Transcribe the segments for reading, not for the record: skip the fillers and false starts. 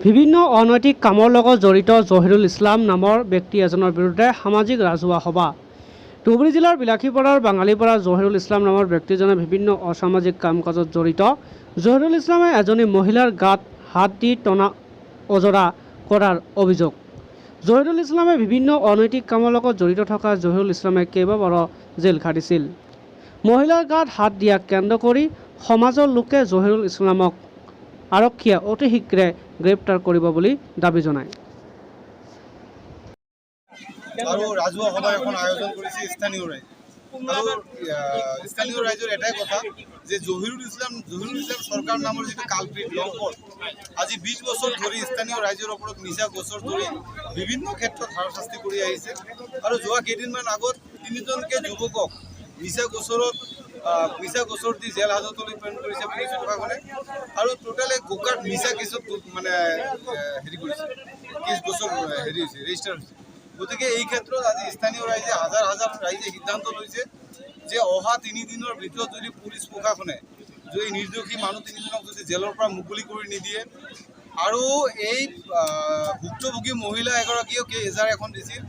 বিভিন্ন অনৈতিক কামৰ লগত জড়িত জহিৰুল ইছলাম নামৰ ব্যক্তি এজনৰ বিৰুদ্ধে সামাজিক ৰাজহুৱা সভা। ধুবুৰী জিলাৰ বিলাসীপাৰাৰ বাঙালীপাৰা জহিৰুল ইছলাম নামৰ ব্যক্তিজনে বিভিন্ন অসামাজিক কাম কাজত জড়িত। জহিৰুল ইছলামে এজনী মহিলাৰ গাত হাত দি টনা অজৰা কৰাৰ অভিযোগ। জহিৰুল ইছলামে বিভিন্ন অনৈতিক কামৰ লগত জড়িত থকা জহিৰুল ইছলামে কেইবাবাৰো জেল খাটিছিল। মহিলাৰ গাত হাত দিয়াক কেন্দ্ৰ কৰি সমাজৰ লোকে জহিৰুল ইছলামক আৰক্ষীয়ে অতি শীঘ্ৰে গ্ৰেপ্তাৰ কৰিব বুলি দাবী জনায়। আৰু ৰাজহুৱা সভা এখন আয়োজন কৰিছে স্থানীয় ৰাইজে। আৰু স্থানীয় ৰাইজৰ এটাই কথা যে জহিৰুল ইছলাম চৰকাৰ নামৰ যিটো কালপিট লম্পট আজি 20 বছৰ ধৰি স্থানীয় ৰাইজৰ ওপৰত মিছা গোচৰ ধৰি বিভিন্ন ক্ষেত্ৰত হাৰাশাস্তি কৰি আহিছে। আৰু যোৱা কেইদিনমান আগত 3জনকে যুৱকক মিছা গোচৰ দি জেল হাজতলৈ প্ৰেৰণ কৰিছে পুলিচ প্ৰশাসনে। আৰু টোটেল গোকাত মিছা কেছত মানে কৰিছে, কেছ গোচৰ ৰেজিষ্টাৰ হৈছে। গতিকে এই ক্ষেত্ৰত আজি স্থানীয় ৰাইজে হাজাৰ ৰাইজে সিদ্ধান্ত লৈছে যে অহা 3 দিনৰ ভিতৰত যদি পুলিচ প্ৰশাসনে যদি নিৰ্দোষী মানুহ 3জনক যদি জেলৰ পৰা মুকলি কৰি নিদিয়ে আৰু এই ভুক্তভোগী মহিলা এগৰাকীও এজাহাৰ এখন দিছিল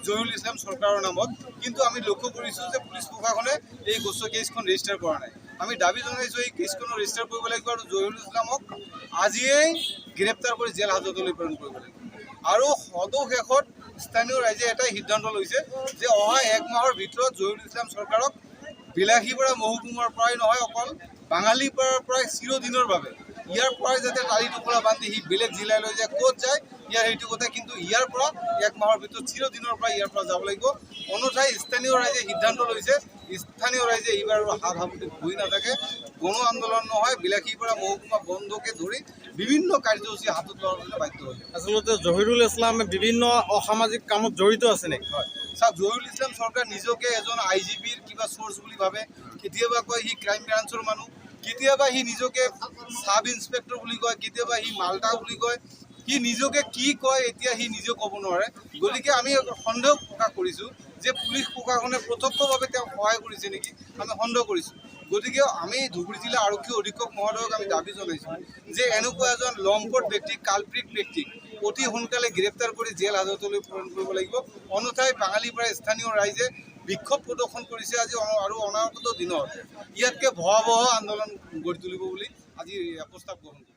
জহিৰুল ইছলাম চৰকাৰৰ নামত, কিন্তু আমি লক্ষ্য কৰিছোঁ যে পুলিচ প্ৰশাসনে এই কেছখন ৰেজিষ্টাৰ কৰা নাই। আমি দাবী জনাইছোঁ এই কেছখন ৰেজিষ্টাৰ কৰিব লাগিব আৰু জহিৰুল ইছলামক আজিয়েই গ্ৰেপ্তাৰ কৰি জেল হাজতলৈ প্ৰেৰণ কৰিব লাগিব। আৰু সদশেষত স্থানীয় ৰাইজে এটাই সিদ্ধান্ত লৈছে যে অহা 1 মাহৰ ভিতৰত জহিৰুল ইছলাম চৰকাৰক বিলাসীপাৰা মহকুমাৰ পৰাই নহয়, অকল বাঙালীপাৰাৰ পৰাই চিৰদিনৰ বাবে ইয়াৰ পৰাই যাতে টালি টোপোলা বান্ধি সি বেলেগ জিলালৈ যায়, ক'ত যায় ইয়াৰ সেইটো কথা, কিন্তু ইয়াৰ পৰা 1 মাহৰ ভিতৰত চিৰদিনৰ পৰা ইয়াৰ পৰা যাব লাগিব। অন্যথাই স্থানীয় ৰাইজে সিদ্ধান্ত লৈছে, স্থানীয় ৰাইজে এইবাৰ আৰু হাত সাৱটি বহি নাথাকে, গণ আন্দোলন নহয়, বিলাসীপাৰা মহকুমা বন্ধকে ধৰি বিভিন্ন কাৰ্যসূচী হাতত লোৱাৰ বাবে বাধ্য হৈছে। আচলতে জহিৰুল ইছলামে বিভিন্ন অসামাজিক কামত জড়িত আছে নেকি? হয়, চাওক, জহিৰুল ইছলাম চৰকাৰ নিজকে এজন IGPৰ কিবা চ'ৰ্চ বুলি ভাবে। কেতিয়াবা কয় সি ক্ৰাইম ব্ৰাঞ্চৰ মানুহ, কেতিয়াবা সি নিজকে সাব ইন্সপেক্টৰ বুলি কয়, কেতিয়াবা সি মাল্টা বুলি কয়। সি নিজকে কি কয় এতিয়া সি নিজেও ক'ব নোৱাৰে। গতিকে আমি সন্দেহ প্ৰকাশ কৰিছোঁ যে পুলিচ প্ৰশাসনে প্ৰত্যক্ষভাৱে তেওঁক সহায় কৰিছে নেকি, আমি সন্দেহ কৰিছোঁ। গতিকে আমি ধুবুৰী জিলা আৰক্ষী অধীক্ষক মহোদয়ক আমি দাবী জনাইছোঁ যে এনেকুৱা এজন লম্পট ব্যক্তিক, কালপিট ব্যক্তিক অতি সোনকালে গ্ৰেপ্তাৰ কৰি জেল হাজতলৈ প্ৰেৰণ কৰিব লাগিব। অন্যথাই বাঙালীপাৰা স্থানীয় ৰাইজে বিক্ষোভ প্ৰদৰ্শন কৰিছে আজি আৰু অনাগত দিনত ইয়াতকৈ ভয়াৱহ আন্দোলন গঢ়ি তুলিব বুলি আজি প্ৰস্তাৱ গ্ৰহণ কৰিছে।